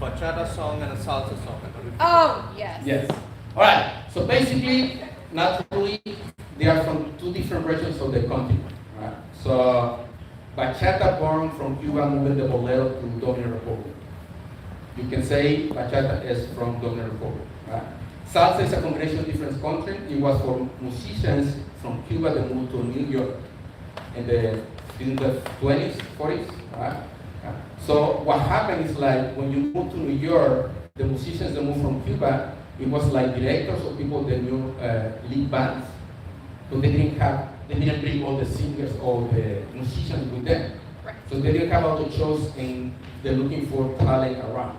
Bachata song and a salsa song. Oh, yes. Yes. All right. So basically, naturally, they are from two different regions of the country. Right? So bachata born from Cuba, moving the bolero to Dominican Republic. You can say bachata is from Dominican Republic. Right? Salsa is a combination of different countries. It was for musicians from Cuba that moved to New York in the 20s, 40s. Right? So what happened is like when you move to New York, the musicians that moved from Cuba, it was like directors or people that knew lead bands, but they didn't bring all the singers or the musicians with them. Right. So they didn't have all the shows and they're looking for talent around.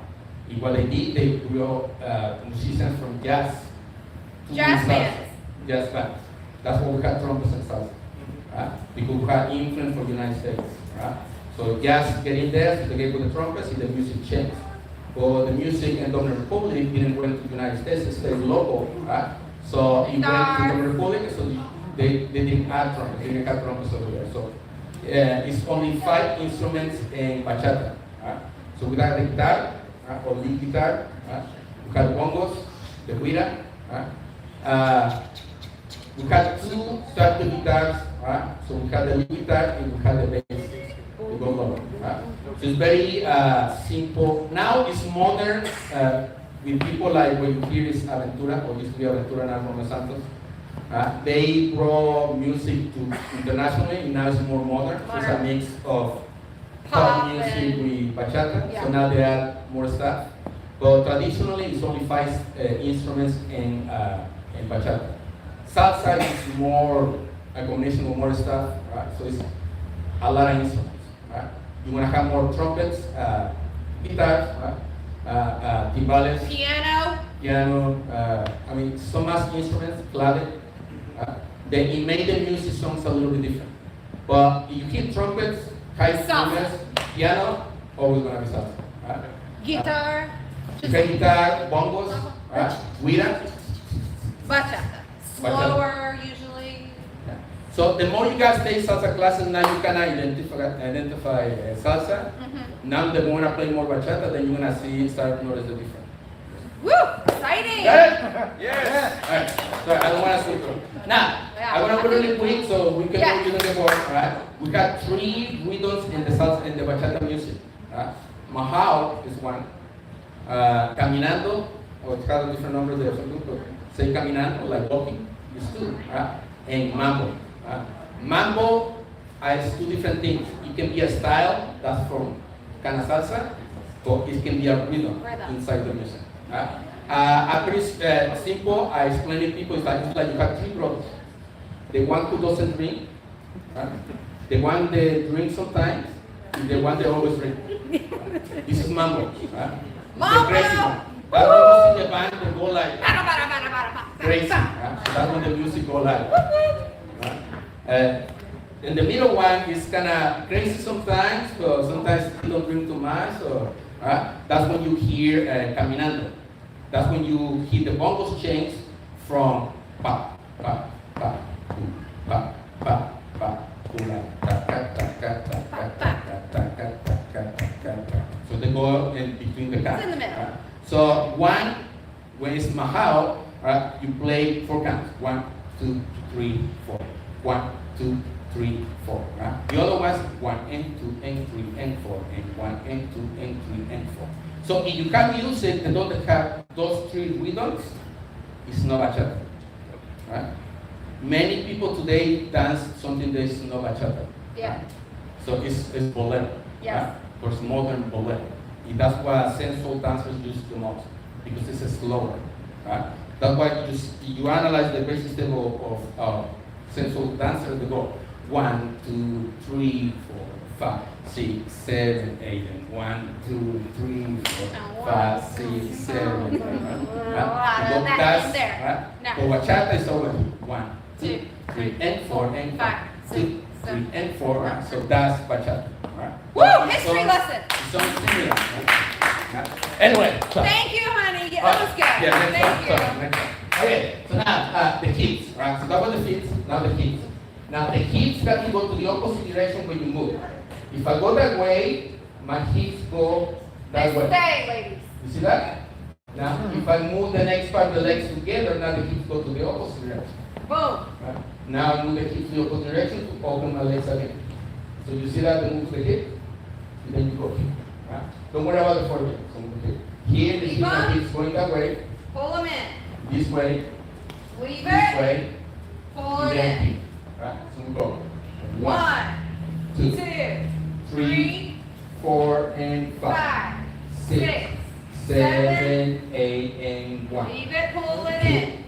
And what they did, they brought musicians from jazz. Bands. Jazz bands. That's why we had trumpets and salsa. Because we had influence from the United States. Right? So jazz get in there, so they get with the trumpets, and the music changed. But the music in Dominican Republic didn't went to the United States, it stayed local, right? So it went to Dominican Republic, so they didn't add trumpets, they didn't have trumpets over there. So it's only 5 instruments in bachata. Right? So we got the guitar, or lead guitar, right? We got the bongos, the guira, right? We got 2 starter guitars, right? So we got the lead guitar and we got the bass. So it's very simple. Now it's modern with people like what you hear is Aventura, or used to be Aventura now from Los Santos. They brought music to internationally, and now it's more modern. So it's a mix of pop music with bachata. Yeah. So now they add more stuff. But traditionally it's only 5 instruments in bachata. Salsa is more a combination of more stuff, right? So it's a lot of instruments. You want to have more trumpets, guitars, timbales, piano, I mean, so much instruments, clave. Then it made the music songs a little bit different. But if you keep trumpets, high instruments, piano, always going to be salsa. Guitar. Guitar, bongos, guira. Bachata. Slower usually. So the more you guys take salsa classes, now you can identify salsa. Mm-hmm. Now the more I play more bachata, then you're gonna start notice the difference. Woo! Exciting! Yes! All right. So I don't want to skip through. Now, I want to go really quick so we can do the board. Right? We got 3 rhythms in the salsa and the bachata music. Mahao is one. Caminando, or it has different numbers there. So say caminando, like walking, is 2. And mambo. Mambo is 2 different things. It can be a style, that's from Cana Salsa, but it can be a rhythm inside the music. A pretty simple, I explain to people, it's like you have three brothers. The one who doesn't drink, the one that drinks sometimes, and the one that always drinks. This is mambo. Mambo! The crazy one. That's when you see the band, they go like crazy. So that's when the music go like. And the middle one is kind of crazy sometimes, but sometimes you don't drink too much. So that's when you hear caminando. That's when you hear the bongos change from pa pa pa boom, pa pa pa boom, ta ta ta ta ta ta ta ta ta ta ta ta. So they go in between the counts. In the middle. So one, when it's mahao, you play 4 counts. 1, 2, 3, 4. 1, 2, 3, 4. The other ones 1 and 2 and 3 and 4 and 1 and 2 and 3 and 4. So if you can use it and don't have those 3 rhythms, it's not bachata. Many people today dance something that is not bachata. Yeah. So it's bolero. Yes. Or it's modern bolero. And that's why sensual dancers use the most, because it's slower. That's why you analyze the basic step of sensual dancers, they go 1, 2, 3, 4, 5, 6, 7, 8, and 1, 2, 3, 4, 5, 6, 7, 8. That's there. For bachata is always 1, 2, 3, and 4, and 5, 6, 3, and 4. So that's bachata. Woo! History lesson. So similar. Anyway. So. Thank you, honey. That was good. Yeah, Thank you. next one. Okay, so now the hits, right? So that was the hits, now the hits. Now the hits got to go to the opposite direction when you move. If I go that way, my hips go that way. Stay, ladies. You see that? Now, if I move the next part of the legs together, now the hips go to the opposite direction. Boom. Right? Now I move the hips to the opposite direction to open my legs again. So you see that? I move the hip, and then you go here. Right? Don't worry about the forehead. So here, the hips going that way. Pull them in. This way. Leave This it. way. Pull it in. Right? So we go. 1, 2, 2, 3, 4, and 5, 6, 7, 8, and 1. Leave it, pull it in.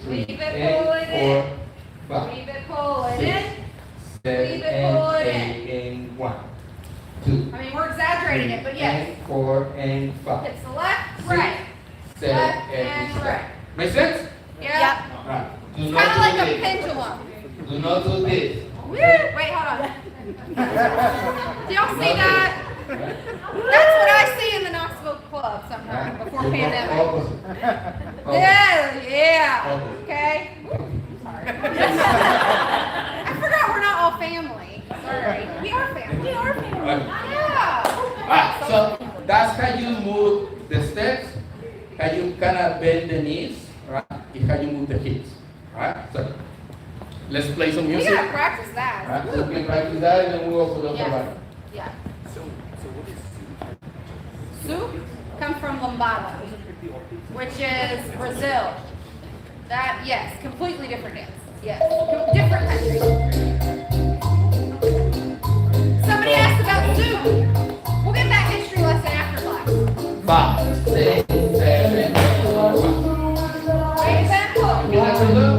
3, Leave it, pull it in. 4, 5, Leave it, pull it 6, in. 7, Leave it, pull it 8, and 1. 2. I mean, we're exaggerating it, but yes. And 4 and 5. It's the left, 6, right. 7, Left 8, and right. Make sense? Yep. Right. Do Kind not of do like a this. pendulum. Do not do this. Woo! Wait, hold on. Do y'all see that? That's what I see in the Knoxville club sometimes before pandemic. Opposite. Yeah. Okay. Sorry. I forgot we're not all family. Sorry. We are family. We are family. Yeah. Alright, so that's how you move the steps, how you kind of bend the knees, right? And how you move the hips. Alright, so let's play some We music. gotta practice that. Alright, so we can practice that and then we'll go for the other Yeah. one. Yeah. Soup comes from Lambada, which is Brazil. That, yes, completely different dance. Yes, different country. Somebody asked about soup. We'll get that history lesson after class. 5, 6, 7, 8, 1. Wait, tempo. You have to look.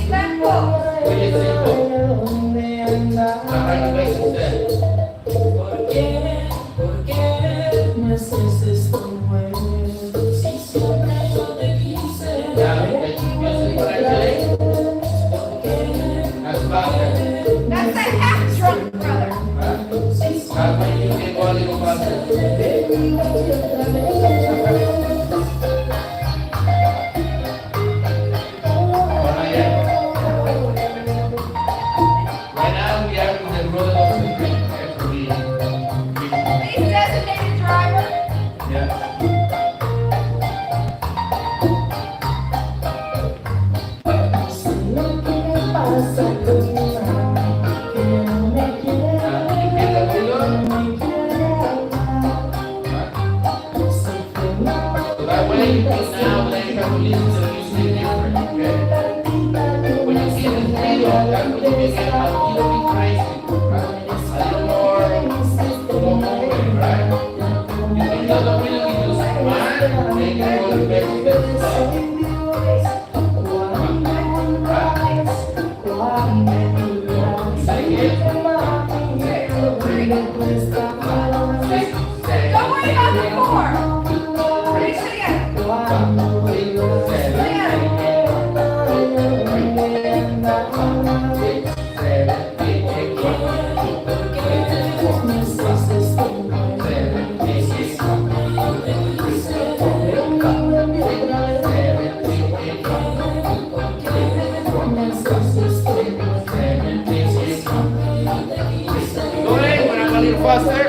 Tempo. Really simple. Now, like the basic step. Now, music when I play. That's faster. That's that half drunk brother. That's when you can go a little faster. Right now we are in the road of the green. Please designated driver. Yeah. So that way you can now let people listen to the music different, okay? When you see this video, that's when you can get a little bit crazy, right? A little more moving, right? You about before. Finish it again. Faster.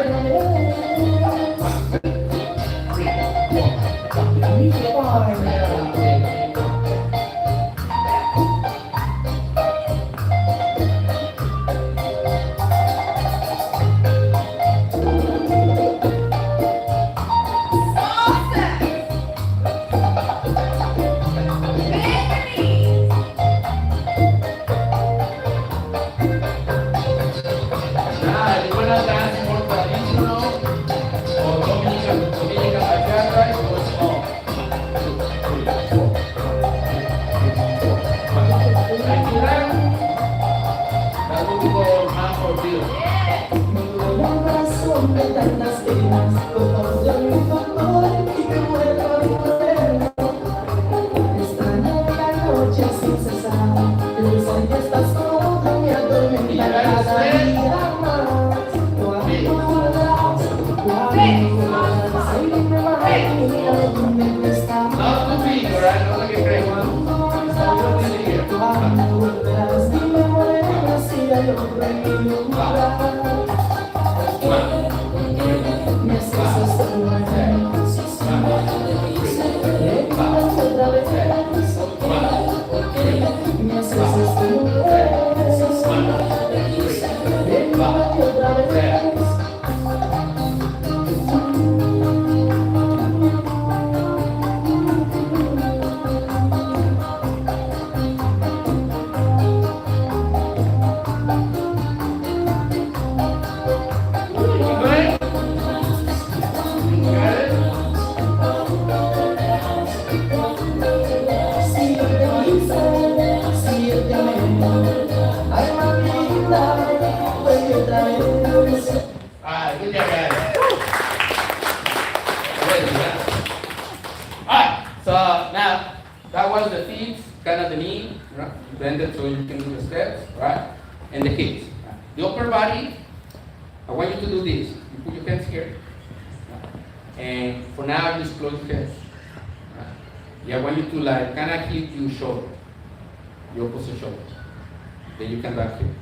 Then you come back here.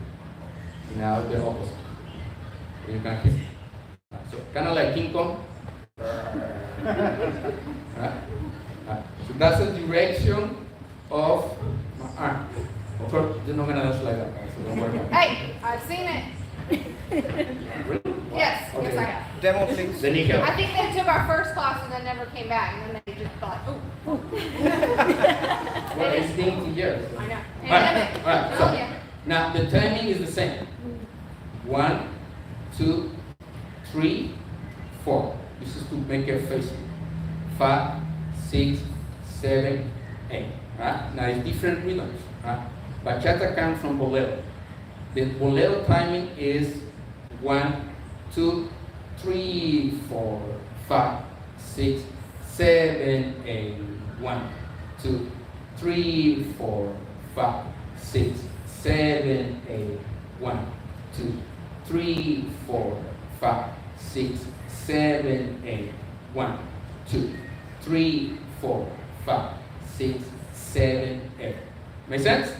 Now the opposite. You come here. So kind of like King Kong. Right? So that's the direction of my arm. Of course, you're not gonna dance like that, so don't worry about it. Hey, I've seen it. Yes, Okay. yes I have. Demo, please. The kneecap. I think they took our first class and then never came back, and then they just thought, oh, Well, it's been 2 years. I know. Alright, alright, so Oh, yeah. now the timing is the same. 1, 2, 3, 4. This is to make a face. 5, 6, 7, 8. Right? Now it's different rhythms. Right? Bachata comes from bolero. The bolero timing is 1, 2, 3, 4, 5, 6, 7, 8. 1, 2, 3, 4, 5, 6, 7, 8. 1, 2, 3, 4, 5, 6, 7, 8. 1, 2, 3, 4, 5, 6, 7, 8. Make sense?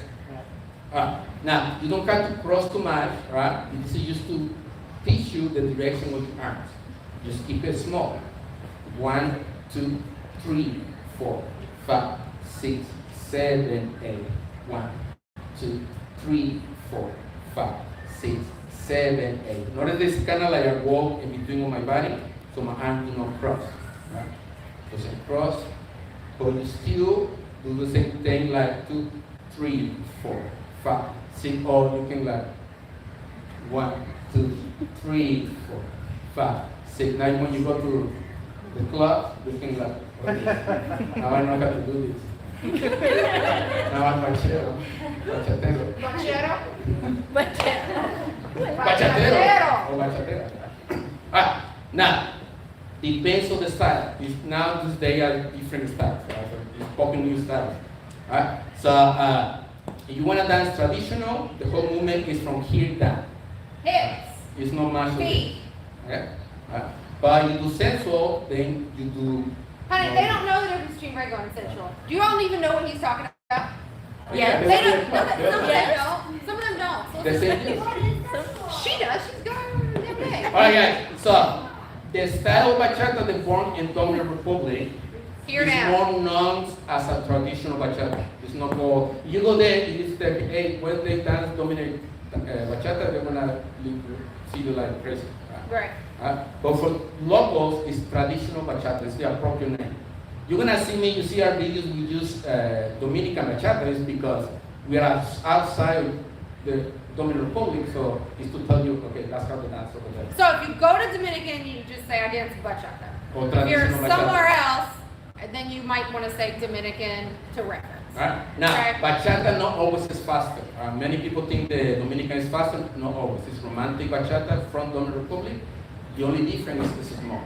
Now, you don't have to cross too much, right? This is just to teach you the direction with your arms. Just keep it small. 1, 2, 3, 4, 5, 6, 7, 8. 1, 2, 3, 4, 5, 6, 7, 8. Notice this is kind of like a wall in between of my body, so my arms do not cross. Right? Just cross, but you still do the same thing like 2, 3, 4, 5, 6, or you can like 1, 2, 3, 4, 5, 6. Now when you go to the club, you can like, okay, now I know how to do this. Now I'm bachero. Bachatero. Bachero? Bachatero. Or bachatero. Now, Depends on the style. Now this day are different styles. Right? It's popping new styles. Right? So if you want to dance traditional, the whole movement is from here down. Hips. It's not much. Feet. Okay? But you do sensual, then you do. Honey, they don't know the difference between regular and sensual. Do you all even know what he's talking about? Yeah, They don't. No, some of them don't. Some of them don't. So They say yes. she does. She's going every day. Alright guys, so the style of bachata they born in Dominican Republic Here is now. more known as a traditional bachata. It's not called, you go there, you say, hey, when they dance Dominican bachata, they're gonna see you like crazy. Right. But for locals, it's traditional bachata, it's the appropriate name. You're gonna see me, you see our videos, we use Dominican bachata, is because we are outside the Dominican Republic, so it's to tell you, okay, that's how the dance over there. So if you go to Dominican, you just say I dance bachata. Or If you're traditional bachata. somewhere else, then you might want to say Dominican to reference. Right? Now, Right. bachata not always is faster. Many people think the Dominican is faster, not always. It's romantic bachata from Dominican Republic. The only difference is small.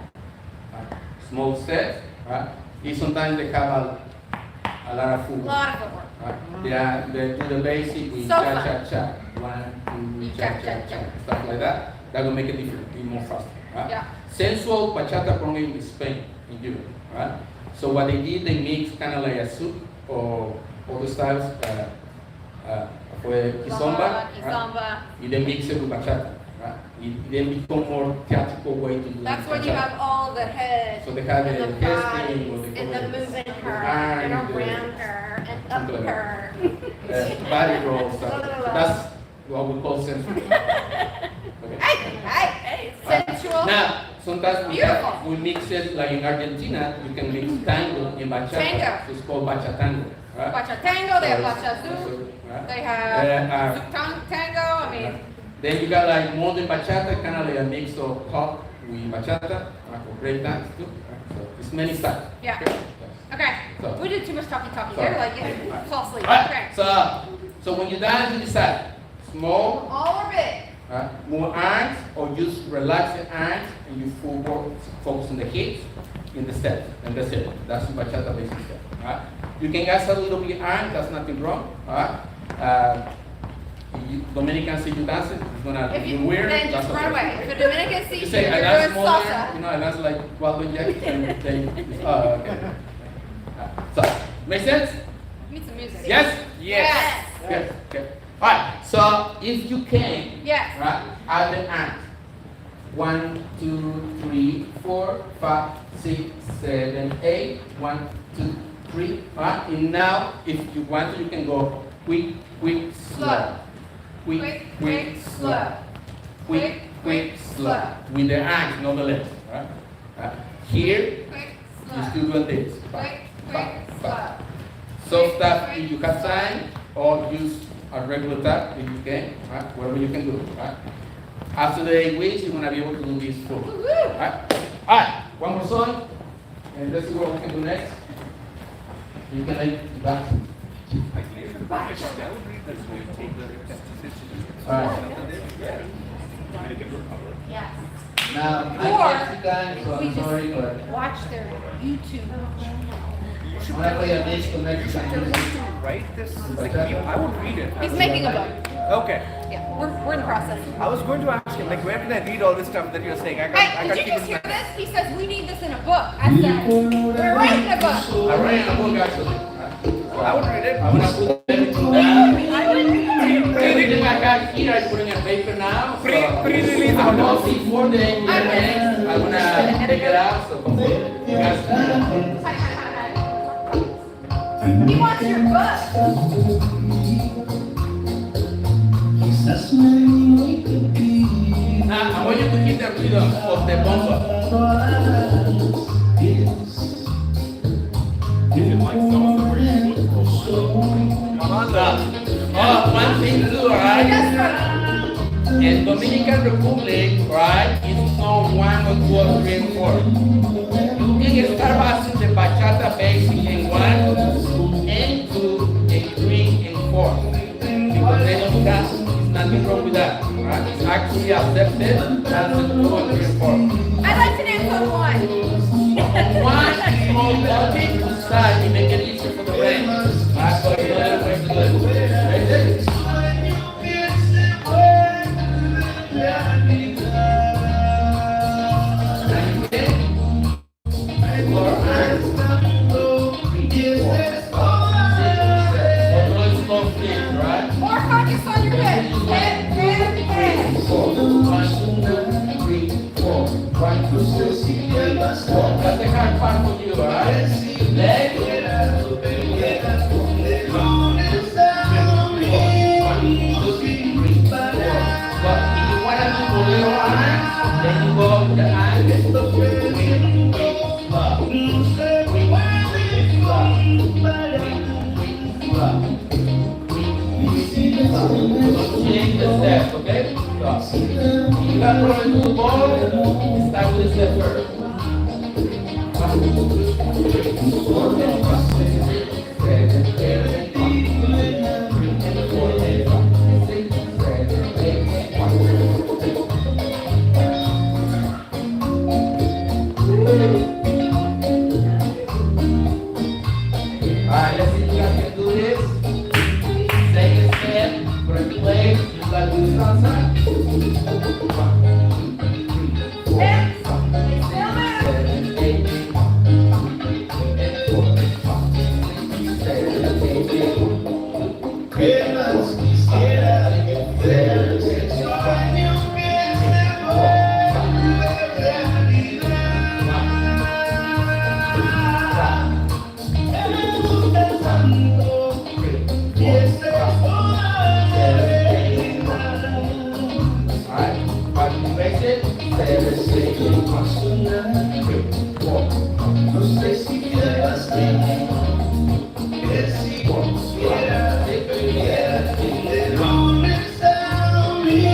Small steps, right? Sometimes they have a lot of A food. lot of footwork. Right? They do the basic with So cha fun. cha cha. 1, 2, cha cha cha. Stuff like that. That will make it different, be more faster. Right? Yeah. Sensual bachata from in Spain, in Europe. Right? So what they did, they mix kind of like a soup or other styles. Fue kizomba. Kizomba. And then mix it with bachata. Right? It then become more theatrical way to do That's when bachata. you have all the head So they have and the the head body thing, or they and call the it moving the her arm, and the- around her and up something like that. her. Body roll stuff. That's what we call sensual. Okay. Hey, sensual. Now, sometimes Beautiful. we mix it, like in Argentina, you can mix tango in bachata. Tango. So it's called bachatango. Right? Bachatango, they have So bachazu, right? they have Uh, tango, I mean, Then you got like modern bachata, kind of like a mix of pop with bachata, or break dance too. Right? So it's many styles. yeah. Yes. Okay, So- we did too much talking Sorry. here, like, yeah, fall asleep, Right. okay. So when you dance, you decide small, All or big? more arms, or just relax the arms and you focus on the hips in the step, and that's it. That's the bachata basic step. Right? You can add a little bit arm, that's nothing wrong. Right? Dominicans see you dancing, it's gonna If be you, weird. then just that's run okay. away. If a Dominican sees You you, say, you're I dance doing smaller, salsa. you know, I dance like Waldo y Jacqui, and they, okay. So, make sense? Need some music. Yes? Yes. Yes. Okay. Alright, so if you can, Yes. right, add the arms. 1, 2, 3, 4, 5, 6, 7, 8. 1, 2, 3. Alright, and now if you want to, you can go quick, slow. Quick, slow. Quick, slow. With the arms, not the legs. Right? Here, Quick, you slow. still doing this. Quick, slow. So stuff if you have time, or use a regular tap if you can, right? Whatever you can do, right? After the 8 weeks, you're gonna be able to do this full. Woo-hoo. Alright, one more song, and let's see what we can do next. You can lay back. Alright. Yes. Now, I'm Mexican, so We I'm just sorry, but watch their YouTube. I'm gonna play a Mexican music. Write this? Like, I would read it. He's making a book. Okay. Yeah, we're in the process. I was going to ask him, like, where can I read all this stuff that you're saying? I Hey, can't did you keep just it hear in my- this? He says we need this in a book. I said, we're writing a book. I'm writing a book actually. I would read it. I'm gonna put everything down. I would read it. Everything I got here, I'm putting in paper now. So Pre-release I'm of gonna see for the end. I'm gonna take it out. So you guys. He wants your book. Now I want you to keep the rhythm of the bomba. One thing to do, alright? In Dominican Republic, right, it's not 1 or 2 or 3 and 4. You can start passing the bachata basic in 1 and 2 and 3 and 4. Because they don't dance, there's nothing wrong with that. Right? It's actually accepted, dancing 2 and 3 and 4. I'd like to dance on one. side and make it easier for the band. Alright, so you know that way to do it. Ready? More focus on your head. Head, head, head. 1, 2, 3, 4. 1, 2, 3, 4. That's the hard part for you, alright? Leg. 1, 2, 3, 4. But if you want to do the little arms, then you go the arms. Change the steps, okay? Stop. If you got problem to the ball, start with the step first. 1, 2, 3, 4, 5, 6, 7, 8, 1, 2, 3, 4, 5, 6, 7, 8, 1. Alright, let's see if you guys can do this. Second step, front leg, you gotta do salsa. 1, 2, 3, 4, 5, 6, 7, 8, 4, 5, 6, 7,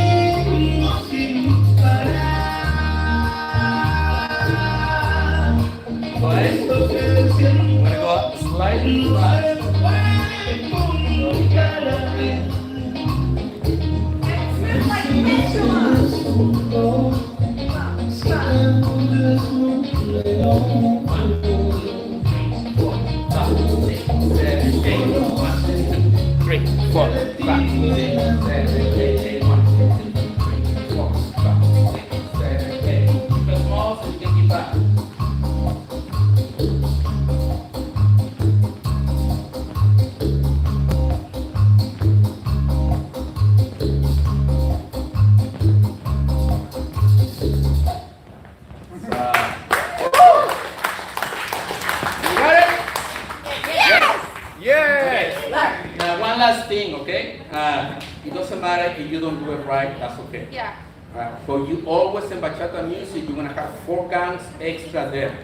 8, it doesn't matter if you don't do it right, that's okay. Yeah. For you always in bachata music, you're gonna have 4 counts extra there.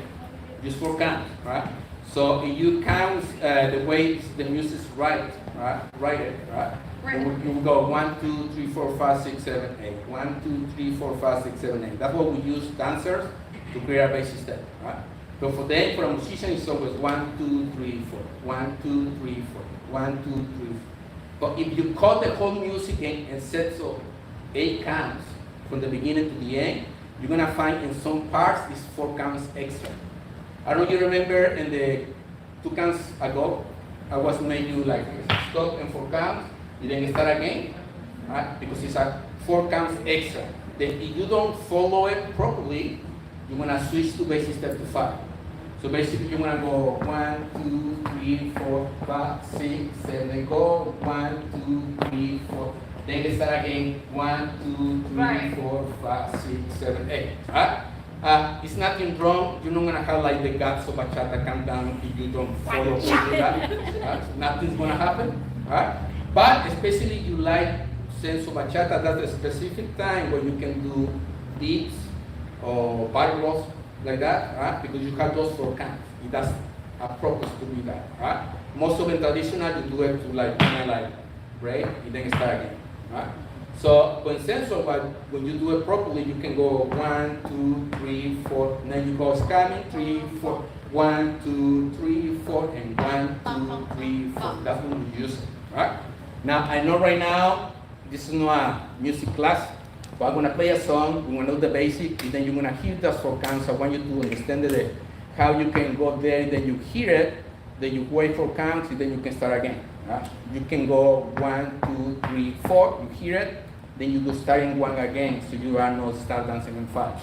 Just 4 counts, right? So if you count the way the music's right? You will go 1, 2, 3, 4, 5, 6, 7, 8. 1, 2, 3, 4, 5, 6, 7, 8. That's what we use dancers to create a basic step, right? So for them, for a musician, it's always 1, 2, 3, 4. 1, 2, 3, 4. 1, 2, 3, 4. But if you cut the whole music and set so 8 counts from the beginning to the end, you're gonna find in some parts it's 4 counts extra. I don't know if you remember in the 2 counts ago, I was made you like stop and 4 counts, you then start again, right? Because it's a 4 counts extra. Then if you don't follow it properly, you're gonna switch to basic step to 5. So basically you're gonna go 1, 2, 3, 4, 5, 6, 7, go 1, 2, 3, 4. Then you start again 1, 2, 3, 4, 5, 6, 7, 8. Right? It's nothing wrong. You're not gonna have like the guts of bachata come down if you don't follow that. Nothing's gonna happen. Right? But especially you like sense of bachata, that's a specific time where you can do beats or barros like that, right? Because you have those 4 counts. That's a purpose to do that, right? Most of the traditional you do it to like break and then start again, right? So when sensual, when you do it properly, you can go 1, 2, 3, 4, and then you go scamming 3, 4, 1, 2, 3, 4, and 1, 2, 3, 4. That's when you use it, right? Now I know right now this is not a music class. But I'm gonna play a song, we're gonna know the basic, and then you're gonna hear the 4 counts. I want you to understand how you can go there, and then you hear it, then you wait for counts, and then you can start again. You can go 1, 2, 3, 4, you hear it, then you go starting 1 again, so you are not start dancing in 5.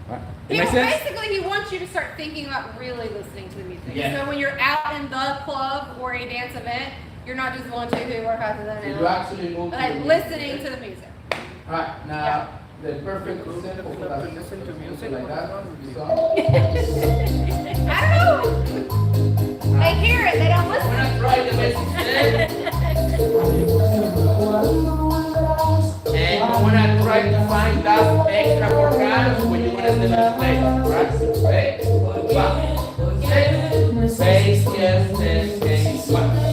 Right? Basically, he wants you to start thinking about really listening to the music. Yeah. So when you're out in the club or a dance event, you're not just 1, 2, 3, 4, 5, 6, 7, 8. You actually move Like to the listening to the music. Alright, now the perfect example for that, Listen to music like that. So, I don't know. They hear it, they don't listen. we're not trying the basic step. And you wanna try to find that extra chords when you wanna do the play, right? Okay? 1, 6, bass, yes, yes, yes, 1.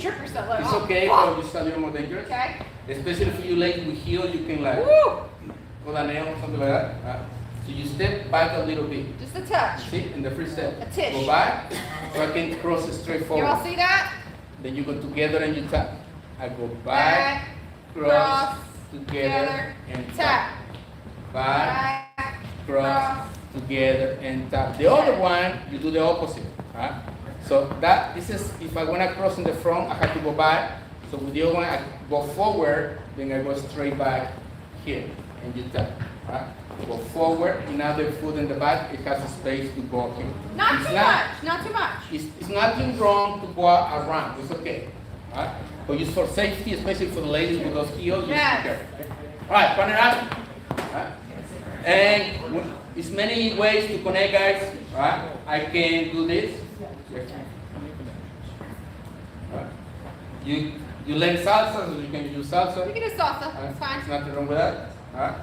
can trip yourself. Like, It's oh, okay, oh. but it's a little more dangerous. Okay. Especially if you late with heel, you can like Woo! go down nail or something like that. So you step back a little bit. Just a touch. See, in the free step. A tish. Go back, so I can cross it straight You forward. all see that? Then you go together and you tap. I go back, cross, together, and tap. Back, Back, cross, together, and tap. The other one, you do the opposite. So this is, if I want to cross in the front, I have to go back. So with the other one, I go forward, then I go straight back here, and you tap. Go forward, another foot in the back, it has a space to go here. Not too much, not too much. It's nothing wrong to go around, it's okay. But just for safety, especially for the ladies with those heels, just Yes. be careful. Okay? All right, partner up. And it's many ways to connect, guys. I can do this. You learn salsa, so you can use salsa. You can do salsa, it's fine. There's nothing wrong with that.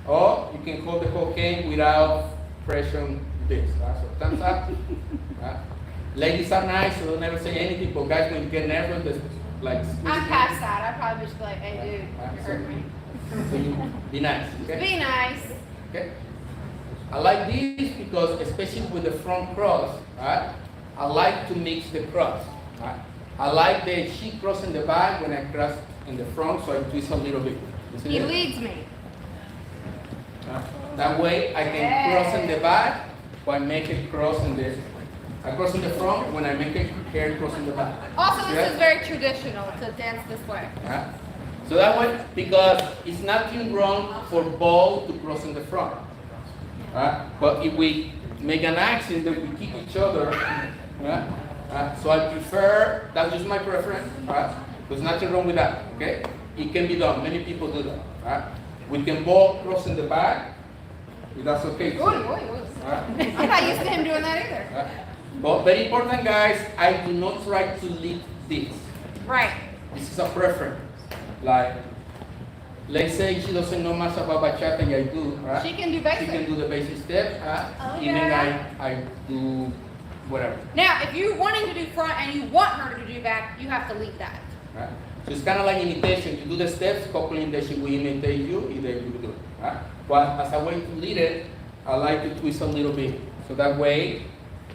Or you can hold the cocaine without pressure this. So thumbs up. Ladies are nice, so they'll never say anything, but guys, when you get nervous, just like I'm past that. I probably just be like, hey dude, you hurt me. So you be nice, okay? Be nice. Okay. I like this because, especially with the front cross, I like to mix the cross. I like the she cross in the back when I cross in the front, so I twist a little bit. He leads me. That way I can cross in the back, or I make it cross in the. I cross in the front when I make it hair cross in the back. Also, this Yeah? is very traditional to dance this way. So that way, because it's nothing wrong for both to cross in the front. But if we make an accent that we keep each other, so I prefer, that's just my preference, there's nothing wrong with that, okay? It can be done, many people do that. We can both cross in the back, if that's okay. Oy, oy, oy. I'm not used to him doing that either. But very important, guys, I do not try to lead this. Right. This is a preference. Like, let's say she doesn't know much about bachata, and I do, right? She can do She basic. can do the basic steps, Okay. and then I do whatever. Now, if you're wanting to do front and you want her to do back, you have to lead that. Right? So it's kind of like imitation. You do the steps, hopefully then she will imitate you, and then you do it. Right? But as a way to lead it, I like to twist a little bit. So that way,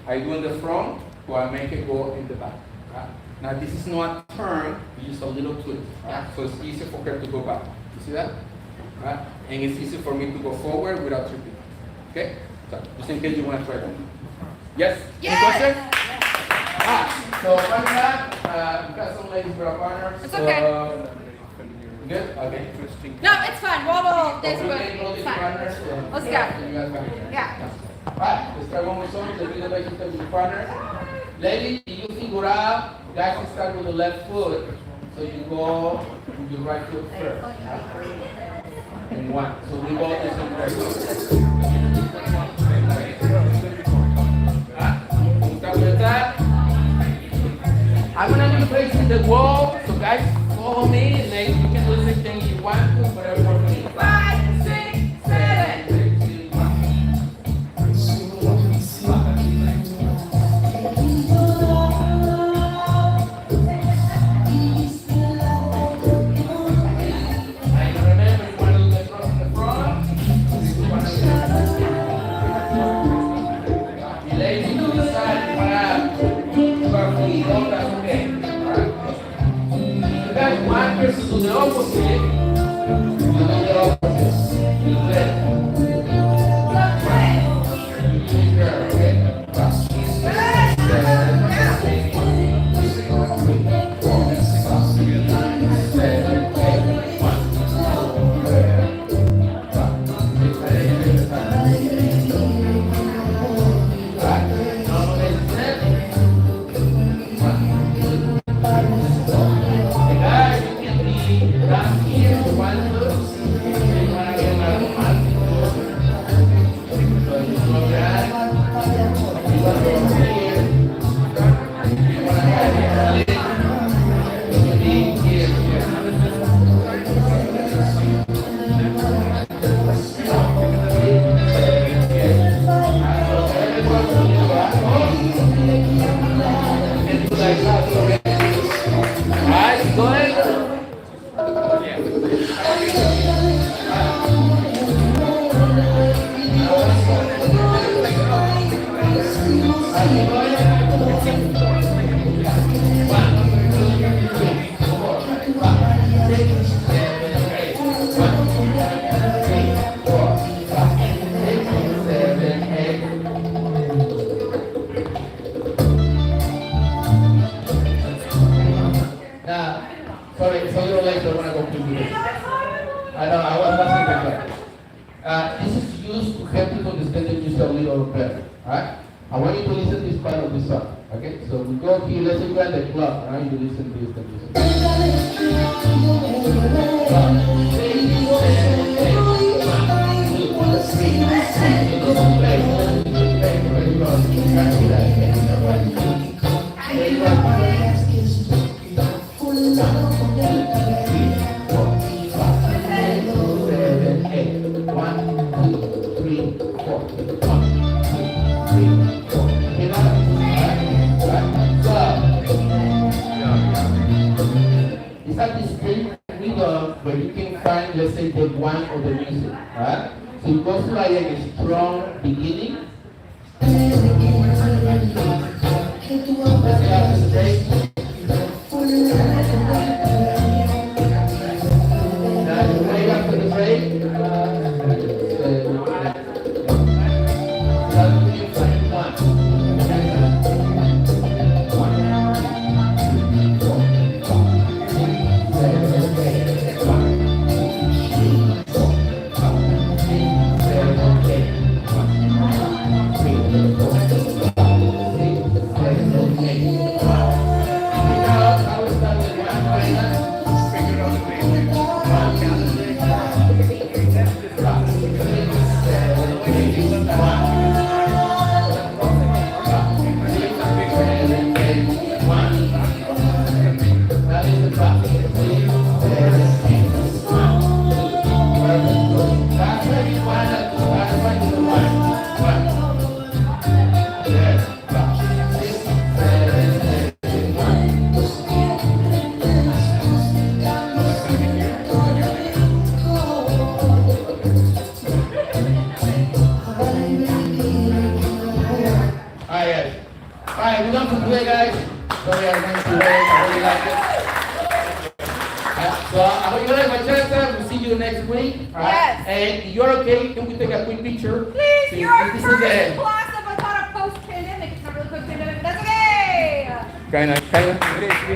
I do in the front, or I make it go in the back. Right? Now this is not a turn, it's just a little twist. Right? So it's easy for her to go back. You see that? Right? And it's easy for me to go forward without tripping. Okay? So just in case you want to try that. Yes? Yes! Any questions? So other than that, we've got some ladies for our partners. It's okay. Good? Okay. No, it's fine. Waldo, this Okay, way. all It's these fine. partners, Let's go. you guys come here. Yeah. Alright, let's start one more song. Let's do the basic steps with the partners. Ladies, you figure out, guys, you start with the left foot. So you go with your right foot first. And one. So we go this in right foot. Start with that. I'm gonna do the place in the wall. So guys, follow me. Ladies, you can do anything you want to, whatever works for you. 5, 6, 7. 6, 2, 1. And remember, you want to do the cross in the front. You want to do the ladies, you decide you want to go, that's okay. Alright? You guys want her to do the opposite. You do the opposite. You do that. Guys, you can be down here, 1, 2. Now, sorry, it's a little late, so I want to go quickly. I know, I was passing the class. This is used to help you to understand the music a little better, alright? I want you to listen to this part of the song, okay? So we go here, let's say we're at the club, alright? You listen to this, the music. It's at this thing where you can find, let's say, the one of the music, right? So it goes like a strong beginning. Let's say after the break. Now, right after the break,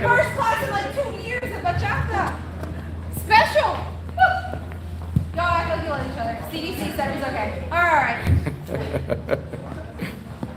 First class in like 2 years of bachata. Special. Woo. Y'all act like you love each other. CDC said it was okay. All right.